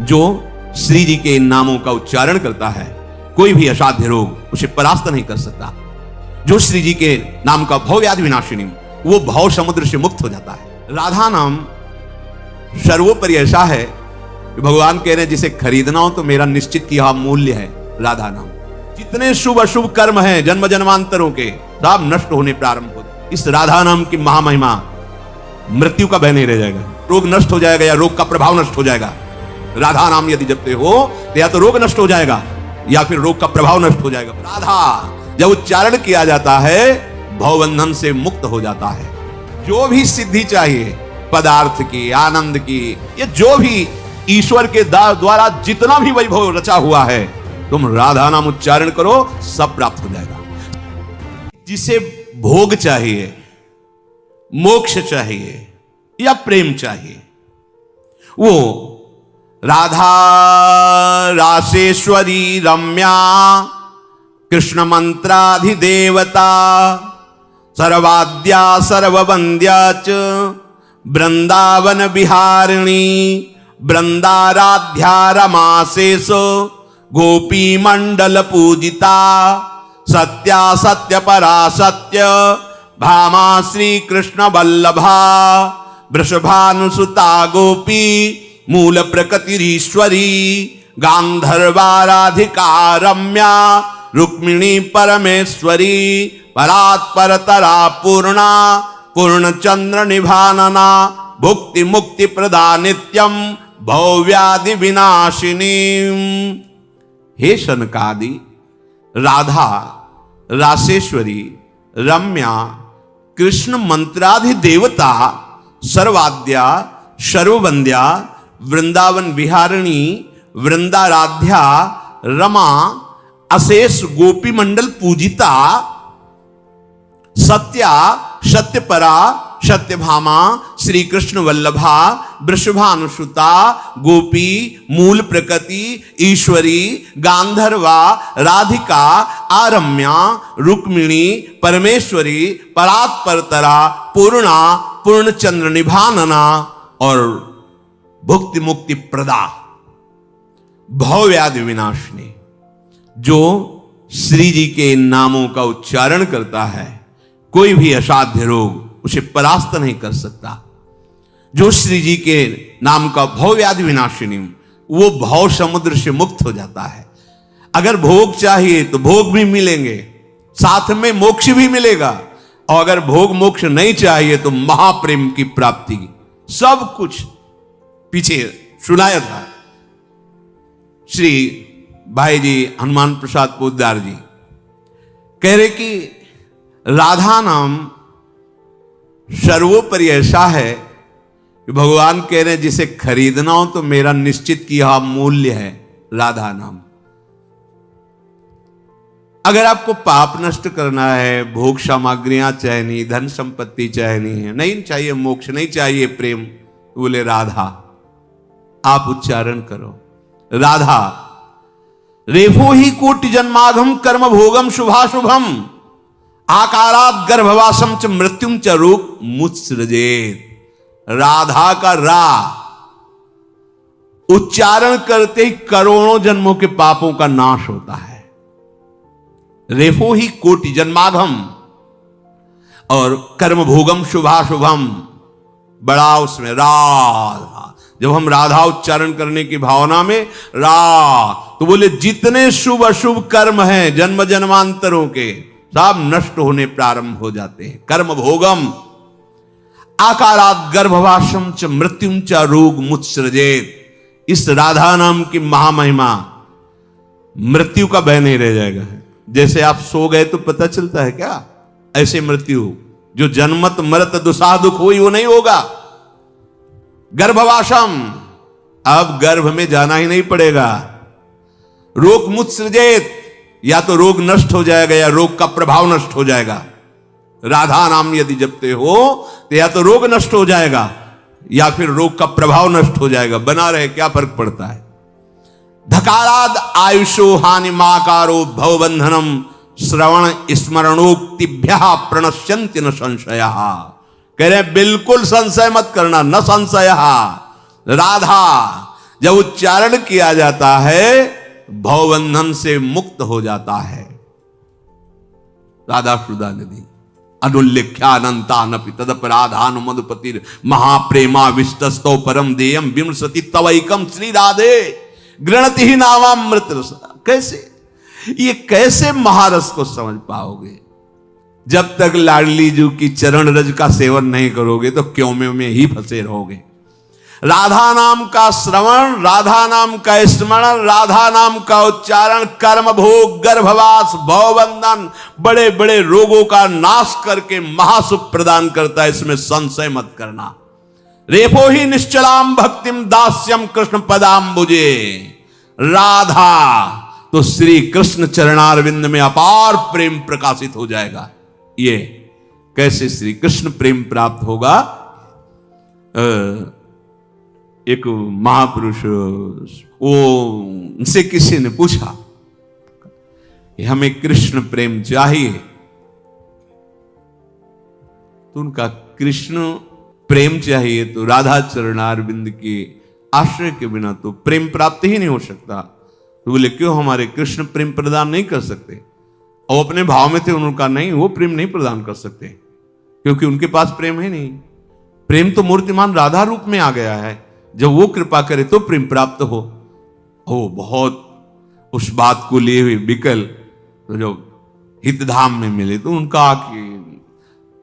जो श्री जी के इन नामों का उच्चारण करता है, कोई भी असाध्य रोग उसे परास्त नहीं कर सकता। जो श्री जी के नाम का भव व्याधि विनाशिनी, वो भव समुद्र से मुक्त हो जाता है। राधा नाम सर्वोपरि ऐसा है कि भगवान कह रहे हैं जिसे खरीदना हो तो मेरा निश्चित किया मूल्य है राधा नाम। जितने शुभ अशुभ कर्म हैं जन्म जन्मांतरों के, सब नष्ट होने प्रारंभ हो। इस राधा नाम की महामहिमा, मृत्यु का भय नहीं रह जाएगा, रोग नष्ट हो जाएगा या रोग का प्रभाव नष्ट हो जाएगा। राधा नाम यदि जपते हो तो या तो रोग नष्ट हो जाएगा या फिर रोग का प्रभाव नष्ट हो जाएगा। राधा जब उच्चारण किया जाता है भवबंधन से मुक्त हो जाता है। जो भी सिद्धि चाहिए पदार्थ की, आनंद की, ये जो भी ईश्वर के द्वारा जितना भी वैभव रचा हुआ है, तुम राधा नाम उच्चारण करो, सब प्राप्त हो जाएगा। जिसे भोग चाहिए, मोक्ष चाहिए या प्रेम चाहिए, वो राधा रासेश्वरी रम्या कृष्ण मंत्राधिदेवता सर्वाद्या सर्ववंद्या च वृंदावन विहारिणी वृंदाराध्या रमासेसो गोपी मंडल पूजिता सत्या सत्य परा सत्य भामा श्री कृष्ण वल्लभा वृषभानुसुता गोपी मूल प्रकृतिरीश्वरी गांधर्वाराधिका रम्या रुक्मिणी परमेश्वरी परात्परतरा पूर्णा पूर्णचंद्र निभानना भुक्ति मुक्ति प्रदा नित्यम भवव्याधि विनाशिनी। हे शनकादि राधा रासेश्वरी रम्या कृष्ण मंत्राधि देवता सर्वाद्या सर्ववंद्या वृंदावन विहारिणी वृंदाराध्या रमा अशेष गोपी मंडल पूजिता सत्या सत्यपरा सत्यभामा श्री कृष्ण वल्लभा वृषभानुसुता गोपी मूल प्रकृति ईश्वरी गांधर्वा राधिका आरम्या रुक्मिणी परमेश्वरी परात्परतरा पूर्णा पूर्णचंद्र निभानना और भुक्ति मुक्ति प्रदा भवव्याधि विनाशिनी। जो श्री जी के नामों का उच्चारण करता है, कोई भी असाध्य रोग उसे परास्त नहीं कर सकता। जो श्री जी के नाम का भवव्याधि विनाशिनी, वो भव समुद्र से मुक्त हो जाता है। अगर भोग चाहिए तो भोग भी मिलेंगे, साथ में मोक्ष भी मिलेगा, और अगर भोग मोक्ष नहीं चाहिए तो महाप्रेम की प्राप्ति। सब कुछ पीछे सुनाया था। श्री भाई जी हनुमान प्रसाद पोद्दार जी कह रहे कि राधा नाम सर्वोपरि ऐसा है कि भगवान कह रहे हैं जिसे खरीदना हो तो मेरा निश्चित किया मूल्य है राधा नाम। अगर आपको पाप नष्ट करना है, भोग सामग्रियां चाहिए, धन संपत्ति चाहिए, नहीं चाहिए मोक्ष, नहीं चाहिए प्रेम, बोले राधा आप उच्चारण करो। राधा रेफो ही कोटि जन्माघम कर्म भोगम शुभाशुभम आकारात गर्भवासम च मृत्युम च रोग मुत्सृजेत। राधा का रा उच्चारण करते ही करोड़ों जन्मों के पापों का नाश होता है। रेफो ही कोटि जन्माघम और कर्म भोगम शुभाशुभम, बड़ा उसमें राधा। जब हम राधा उच्चारण करने की भावना में रा, तो बोले जितने शुभ अशुभ कर्म हैं जन्म जन्मांतरों के, सब नष्ट होने प्रारंभ हो जाते हैं। कर्म भोगम आकारात गर्भवासम च मृत्युम च रोग मुत्सृजेत। इस राधा नाम की महामहिमा, मृत्यु का भय नहीं रह जाएगा। जैसे आप सो गए तो पता चलता है क्या, ऐसे मृत्यु जो जन्मत मरत दुसाह दुख हुई वो नहीं होगा। गर्भवासम, अब गर्भ में जाना ही नहीं पड़ेगा। रोग मुत्सृजेत, या तो रोग नष्ट हो जाएगा या रोग का प्रभाव नष्ट हो जाएगा। राधा नाम यदि जपते हो तो या तो रोग नष्ट हो जाएगा या फिर रोग का प्रभाव नष्ट हो जाएगा। बना रहे क्या फर्क पड़ता है। धकाराद आयुषो हानि माकारो भवबंधनम श्रवण स्मरणोक्तिभ्य प्रणश्यन्ति न संशय। कह रहे बिल्कुल संशय मत करना, न संशय। राधा जब उच्चारण किया जाता है भवबंधन से मुक्त हो जाता है। राधा सुधा नदी अनुल्लेख्यानंतानपि तदपराधान मधुपतिर महाप्रेमा विष्टस्तो परम देयम विमृशति तवैकम श्री राधे गृणति ही नामामृत रस। कैसे ये कैसे महारस को समझ पाओगे? जब तक लाडली जू की चरण रज का सेवन नहीं करोगे तो क्यों में ही फंसे रहोगे। राधा नाम का श्रवण, राधा नाम का स्मरण, राधा नाम का उच्चारण कर्म भोग, गर्भवास, भवबंधन, बड़े बड़े रोगों का नाश करके महासुख प्रदान करता है, इसमें संशय मत करना। रेपो ही निश्चलाम भक्तिम दास्यम कृष्ण पदाम्बुजे। राधा तो श्री कृष्ण चरणारविंद में अपार प्रेम प्रकाशित हो जाएगा। ये कैसे श्री कृष्ण प्रेम प्राप्त होगा? एक महापुरुष वो उनसे किसी ने पूछा कि हमें कृष्ण प्रेम चाहिए, तो उनका कृष्ण प्रेम चाहिए तो राधा चरणारविंद के आश्रय के बिना तो प्रेम प्राप्त ही नहीं हो सकता। तो बोले क्यों हमारे कृष्ण प्रेम प्रदान नहीं कर सकते? और अपने भाव में थे, उनका नहीं, वो प्रेम नहीं प्रदान कर सकते क्योंकि उनके पास प्रेम है नहीं। प्रेम तो मूर्तिमान राधा रूप में आ गया है, जब वो कृपा करे तो प्रेम प्राप्त हो। बहुत उस बात को लिए हुए विकल तो जो हितधाम में मिले तो उनका कि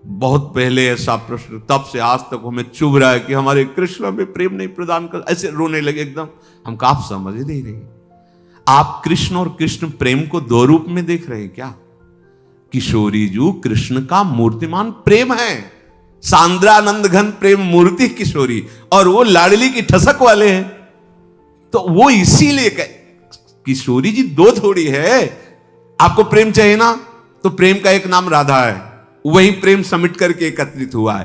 बहुत पहले ऐसा प्रश्न, तब से आज तक हमें चुभ रहा है कि हमारे कृष्ण में प्रेम नहीं प्रदान कर, ऐसे रोने लगे एकदम। हम कहा आप समझ नहीं रहे, आप कृष्ण और कृष्ण प्रेम को दो रूप में देख रहे हैं क्या? किशोरी जू कृष्ण का मूर्तिमान प्रेम है, सांद्रानंद घन प्रेम मूर्ति किशोरी, और वो लाडली की ठसक वाले हैं। तो वो इसीलिए किशोरी जी दो थोड़ी है। आपको प्रेम चाहिए ना, तो प्रेम का एक नाम राधा है, वही प्रेम समिट करके एकत्रित हुआ है।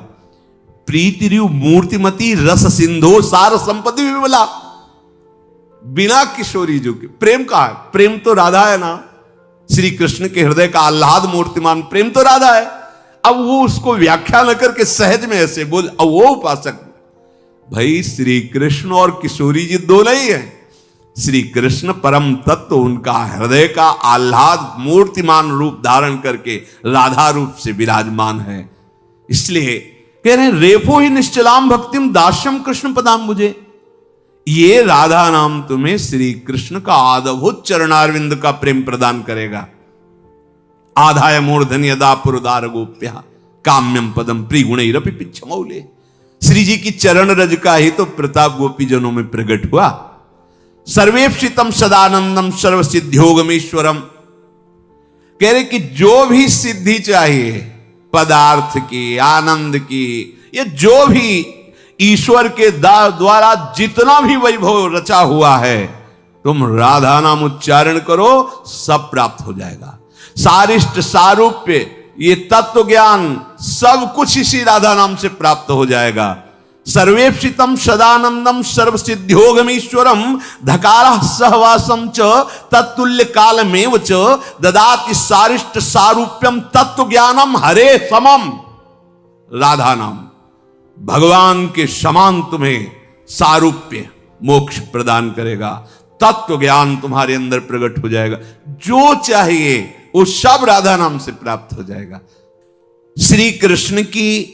प्रीति रू मूर्तिमती रस सिंधो सार संपत्ति विमला। बिना किशोरी जी के प्रेम का है, प्रेम तो राधा है ना। श्री कृष्ण के हृदय का आह्लाद मूर्तिमान प्रेम तो राधा है। अब वो उसको व्याख्या न करके सहज में ऐसे बोल, अब वो उपासक भाई श्री कृष्ण और किशोरी जी दो नहीं है। श्री कृष्ण परम तत्व, उनका हृदय का आह्लाद मूर्तिमान रूप धारण करके राधा रूप से विराजमान है। इसलिए कह रहे हैं रेफो ही निश्चलाम भक्तिम दास्यम कृष्ण पदाम्बुजे। ये राधा नाम तुम्हें श्री कृष्ण का आदभूत चरणारविंद का प्रेम प्रदान करेगा। आधाय मूर्धन यदा पुरुदार गोप्या काम्यम पदम प्रिगुणैरपि पिच्छमौले। श्री जी की चरण रज का ही तो प्रताप गोपी जनों में प्रकट हुआ। सर्वेप्सितम सदानंदम सर्व सिद्धियोगमेश्वरम। कह रहे कि जो भी सिद्धि चाहिए पदार्थ की, आनंद की, ये जो भी ईश्वर के द्वारा जितना भी वैभव रचा हुआ है, तुम राधा नाम उच्चारण करो सब प्राप्त हो जाएगा। सारिष्ट सारूप्य, ये तत्व ज्ञान सब कुछ इसी राधा नाम से प्राप्त हो जाएगा। सर्वेप्सितम सदानंदम सर्व सिद्धियोगमीश्वरम धकार सहवासम च तत्तुल्य कालमेव च ददाति सारिष्ट सारूप्यम तत्व ज्ञानम हरे समम। राधा नाम भगवान के समान तुम्हें सारूप्य मोक्ष प्रदान करेगा, तत्व ज्ञान तुम्हारे अंदर प्रकट हो जाएगा। जो चाहिए वो सब राधा नाम से प्राप्त हो जाएगा। श्री कृष्ण की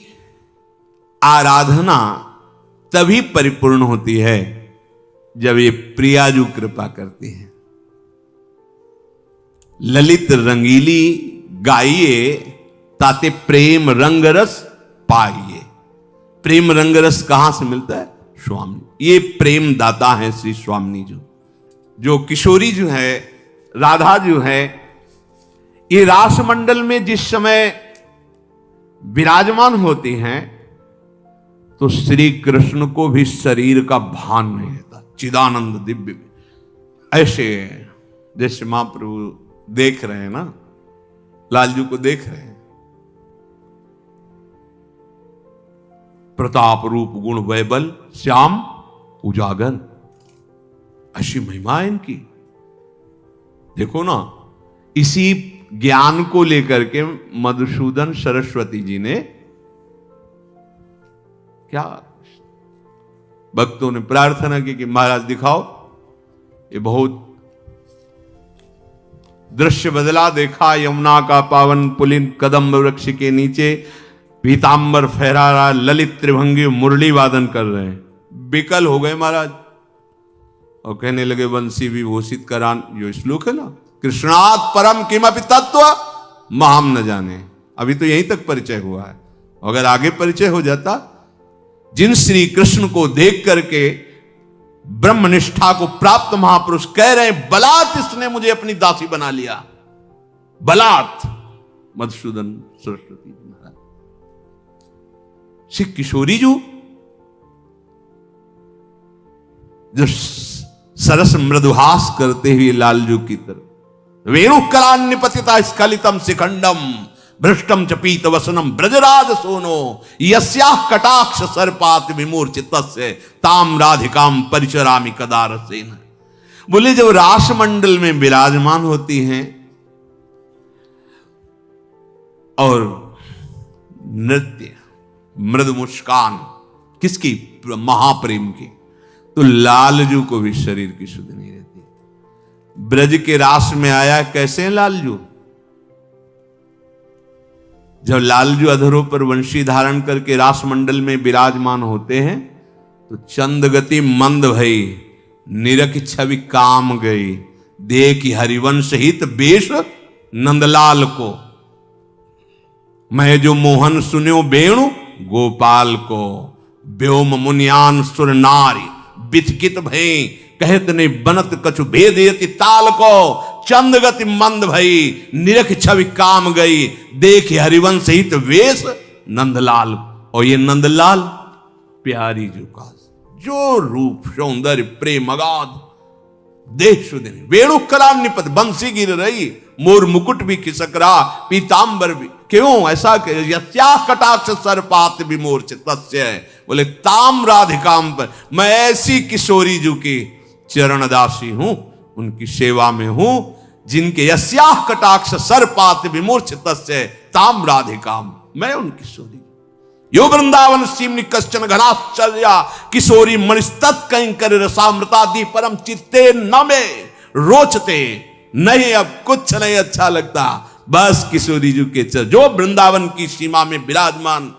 आराधना तभी परिपूर्ण होती है जब ये प्रियाजू कृपा करती है। ललित रंगीली गाइए ताते प्रेम रंगरस पाइए। प्रेम रंगरस कहां से मिलता है? स्वामी, ये प्रेम दाता है श्री स्वामी जी। जो किशोरी जो है, राधा जो है, ये रास मंडल में जिस समय विराजमान होती हैं तो श्री कृष्ण को भी शरीर का भान नहीं रहता। चिदानंद दिव्य ऐसे जैसे महाप्रभु देख रहे हैं ना, लालजू को देख रहे हैं, प्रताप रूप गुण वैबल श्याम उजागर, ऐसी महिमा है इनकी। देखो ना, इसी ज्ञान को लेकर के मधुसूदन सरस्वती जी ने क्या भक्तों ने प्रार्थना की कि महाराज दिखाओ, ये बहुत दृश्य बदला। देखा यमुना का पावन पुलिन कदम्ब वृक्ष के नीचे पीतांबर फहरा रहा, ललित त्रिभंगी मुरली वादन कर रहे हैं। विकल हो गए महाराज और कहने लगे वंशी विभूषित करान, जो श्लोक है ना, कृष्णात् परम किमपि तत्व महाम न जाने। अभी तो यहीं तक परिचय हुआ है, अगर आगे परिचय हो जाता, जिन श्री कृष्ण को देख करके ब्रह्मनिष्ठा को प्राप्त महापुरुष कह रहे हैं बलात् इसने मुझे अपनी दासी बना लिया, बलात्। मधुसूदन सरस्वती महाराज, श्री किशोरी जो सरस मृदुहास करते हुए लालजू की तरफ, वेणुकलान्निपतिता स्खलितम शिखंडम भ्रष्टम च पीत वसनम ब्रजराज सोनो यस्याः कटाक्ष सर्पात विमूर्छितस्य ताम राधिकाम परिचरामि कदा रसेन। बोले जब रासमंडल में विराजमान होती हैं और नृत्य मृदु मुस्कान किसकी, महाप्रेम की, तो लालजू को भी शरीर की शुद्धि नहीं रहती। ब्रज के रास में आया कैसे हैं लालजू? जब लालजू अधरों पर वंशी धारण करके रास मंडल में विराजमान होते हैं तो चंद गति मंद भई, निरख छवि काम गई, देख हरिवंश हित बेश नंदलाल को, मैं जो मोहन सुन्यो वेणु गोपाल को, व्योम मुनियान सुर नारी बिथकित भई, कहत ने बनत कछु भेदयति ताल को, चंद गति मंद भई, निरख छवि काम गई, देख हरिवंश हित वेश नंदलाल। और ये नंदलाल प्यारी जो का जो रूप सौंदर्य प्रेम अगाध, देह सुदिन वेणुकलान्निपत, बंसी गिर रही, मोर मुकुट भी खिसक रहा, पीतांबर भी, क्यों ऐसा यस्याः कटाक्ष सर्पात विमूर्छित तस्य, बोले ताम राधिकाम पर, मैं ऐसी किशोरी जू की चरणदासी हूं, उनकी सेवा में हूं, जिनके यस्याः कटाक्ष सर्पात विमूर्छित तस्य ताम राधिकाम, मैं उनकी किशोरी। यो वृंदावन सीमनि कश्चन घनाश्चर्या किशोरी मणिस्तत् कंकर रसामृतादि परम चित्ते न में रोचते। नहीं अब कुछ नहीं अच्छा लगता, बस किशोरी जी के जो वृंदावन की सीमा में विराजमान,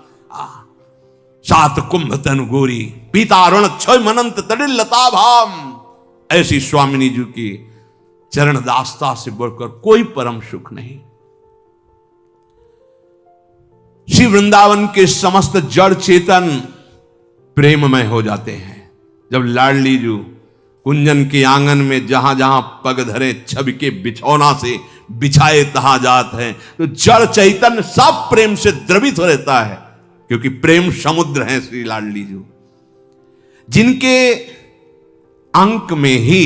सात कुंभ तन गोरी पीतारुण क्षय मनंत तड़िल लता भाम, ऐसी स्वामिनी जी की चरण दास्ता से बढ़कर कोई परम सुख नहीं। श्री वृंदावन के समस्त जड़ चेतन प्रेममय हो जाते हैं जब लाडली जू कुंजन के आंगन में जहां जहां पग धरे छवि के बिछौना से बिछाए तहां जात है, तो जड़ चैतन्य सब प्रेम से द्रवित हो रहता है, क्योंकि प्रेम समुद्र है श्री लाडली जू, जिनके अंक में ही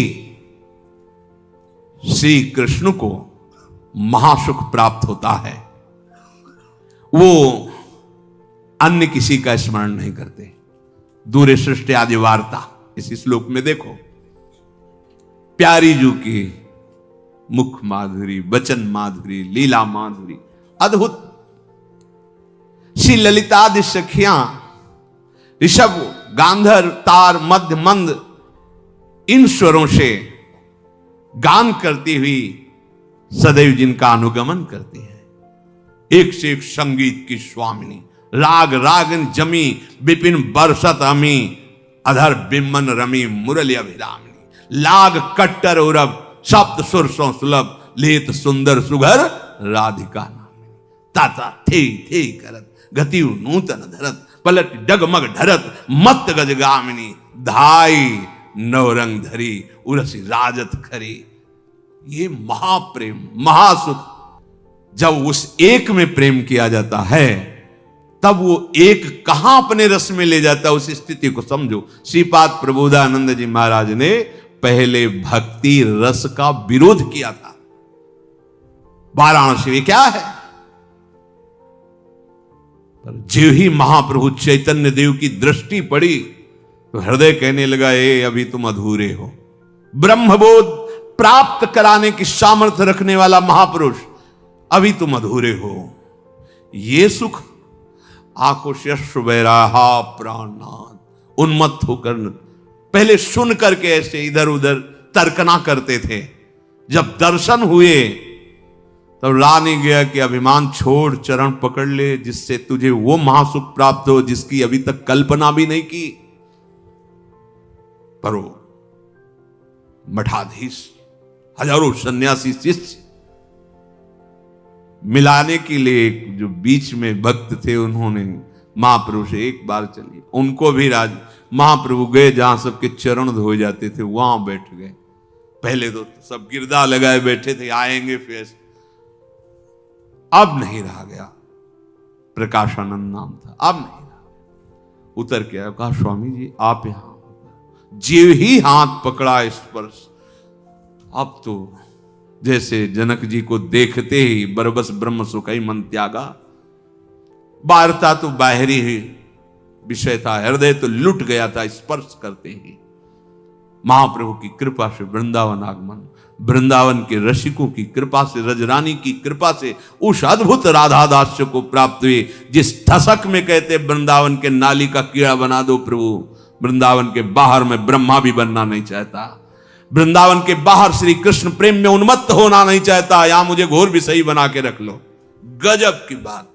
श्री कृष्ण को महासुख प्राप्त होता है। वो अन्य किसी का स्मरण नहीं करते। दूरे सृष्टि आदि वार्ता इस श्लोक में देखो, प्यारी जू की मुख माधुरी, वचन माधुरी, लीला माधुरी अद्भुत। श्री ललितादि सखियां ऋषभ, गांधर, तार, मध्य, मंद इन स्वरों से गान करती हुई सदैव जिनका अनुगमन करती है। एक से एक संगीत की स्वामिनी, राग रागन जमी विपिन बरसत अमी, अधर बिम्बन रमी मुरली अभिरामिनी, लाग कट्टर उरब सप्त सुरसों सुलभ, लेत सुंदर सुघर राधिका नामिनी, ताता थे थे करत गति नूतन धरत, पलट डगमग ढरत मत गजगामिनी, धाई नवरंग धरी उरसी राजत खरी। ये महाप्रेम महासुख, जब उस एक में प्रेम किया जाता है तब वो एक कहां अपने रस में ले जाता है, उस स्थिति को समझो। श्रीपाद प्रबोधानंद जी महाराज ने पहले भक्ति रस का विरोध किया था। वाराणसी में क्या है, पर जो ही महाप्रभु चैतन्य देव की दृष्टि पड़ी तो हृदय कहने लगा, ए अभी तुम अधूरे हो। ब्रह्मबोध प्राप्त कराने की सामर्थ्य रखने वाला महापुरुष, अभी तुम अधूरे हो। ये सुख आंखों से अश्रु बह रहा, प्राणनाथ उन्मत्त होकर पहले सुन करके ऐसे इधर उधर तर्कना करते थे। जब दर्शन हुए तब ला नहीं गया कि अभिमान छोड़, चरण पकड़ ले, जिससे तुझे वो महासुख प्राप्त हो जिसकी अभी तक कल्पना भी नहीं की। पर वो मठाधीश, हजारों सन्यासी शिष्य मिलाने के लिए जो बीच में भक्त थे, उन्होंने महाप्रभु से एक बार चलिए। उनको भी महाप्रभु गए जहां सबके चरण धोए जाते थे, वहां बैठ गए। पहले तो सब गिरदा लगाए बैठे थे, आएंगे फिर। अब नहीं रहा गया, प्रकाशानंद नाम था, अब नहीं रहा। उतर के आया, कहा स्वामी जी आप यहां। जीव ही हाथ पकड़ा स्पर्श, अब तो जैसे जनक जी को देखते ही बरबस ब्रह्म सुखई मन त्यागा। बाहरता तो बाहरी ही विषय था, हृदय तो लुट गया था स्पर्श करते ही। महाप्रभु की कृपा से वृंदावन आगमन, वृंदावन के रसिकों की कृपा से, रजरानी की कृपा से उस अद्भुत राधा दास्य को प्राप्त हुए जिस ठसक में कहते वृंदावन के नाली का कीड़ा बना दो प्रभु। वृंदावन के बाहर में ब्रह्मा भी बनना नहीं चाहता, वृंदावन के बाहर श्री कृष्ण प्रेम में उन्मत्त होना नहीं चाहता। यहां मुझे घोर विषयी बना के रख लो। गजब की बात।